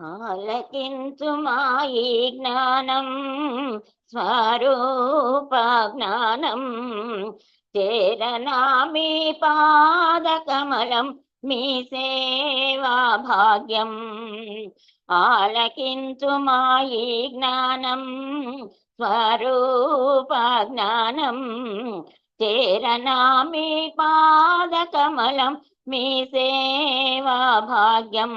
ఆలకించు మాయి జ్ఞానం స్వరూప జ్ఞానం చేరనా మీ పాదకమలం మీ సేవా భాగ్యం. ఆలకించు మాయి జ్ఞానం స్వరూప జ్ఞానం చేరనా మీ పాదకమలం మీ సేవా భాగ్యం.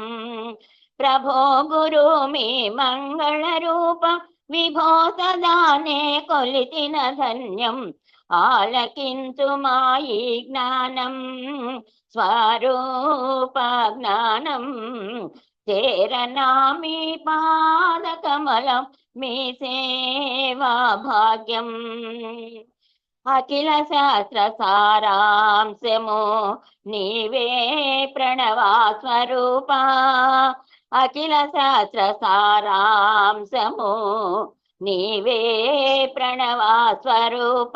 ప్రభో గురు మీ మంగళ రూపం విభో సదానే కొలిచిన ధన్యం. ఆలకించు మాయి జ్ఞానం స్వరూప జ్ఞానం చేరనా మీ పాదకమలం మీ సేవా భాగ్యం. అఖిల శాస్త్ర సారాంశము నీవే ప్రణవా స్వరూప. అఖిల శాస్త్ర సారాంశము నీవే ప్రణవా స్వరూప.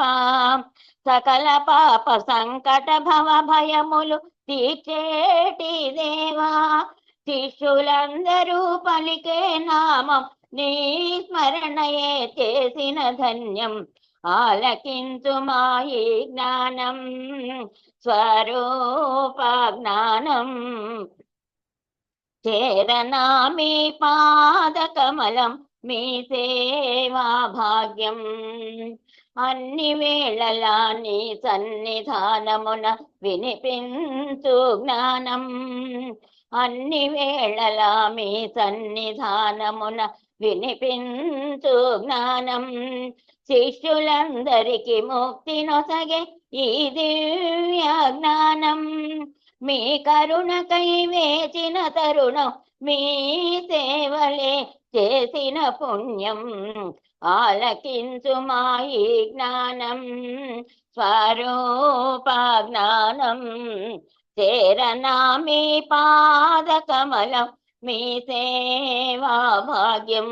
సకల పాప సంకట భవ భయములు తీర్చేటి దేవా. శిష్యులందరూ పలికే నామం నీ స్మరణయే చేసిన ధన్యం. ఆలకించు మాయి జ్ఞానం స్వరూప జ్ఞానం చేరనా మీ పాదకమలం మీ సేవా భాగ్యం. అన్ని వేళలా నీ సన్నిధానమున వినిపించు జ్ఞానం. అన్ని వేళలా మీ సన్నిధానమున వినిపించు జ్ఞానం. శిష్యులందరికి ముక్తి నొసగే ఈ దివ్య జ్ఞానం. మీ కరుణకై వేచిన తరుణం మీ సేవలే చేసిన పుణ్యం. ఆలకించు మాయి జ్ఞానం స్వరూప జ్ఞానం చేరనా మీ పాదకమలం మీ సేవా భాగ్యం.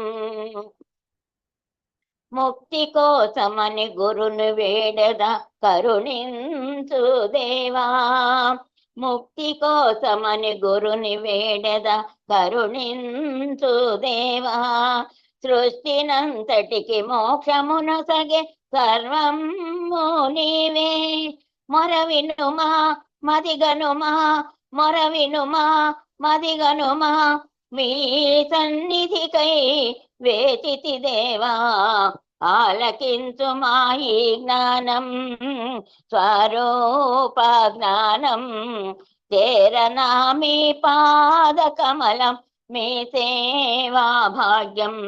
ముక్తి కోసమని గురుని వేడదా కరుణించు దేవా. ముక్తి కోసమని గురుని వేడదా కరుణించు దేవా. సృష్టినంతటికి మోక్షమునొసగే సర్వము నీవే. మొరవినుమా మదిగనుమా మొరవినుమా మదిగనుమా మీ సన్నిధికై వేచితి దేవా. ఆలకించు మాయి జ్ఞానం స్వరూప జ్ఞానం చేరనా మీ పాదకమలం మీ సేవా భాగ్యం.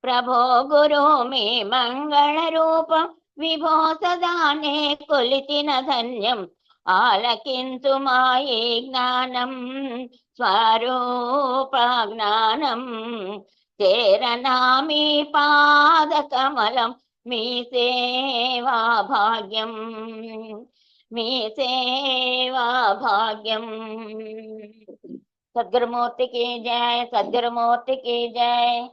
ప్రభో గురు మీ మంగళ రూపం విభో సదానే కొలిచిన ధన్యం. ఆలకించు మాయి జ్ఞానం స్వరూప జ్ఞానం చేరనా మీ పాదకమలం మీ సేవా భాగ్యం. మీ సేవా భాగ్యం. సద్గురుమూర్తికి జయ. సద్గురుమూర్తికి జయ.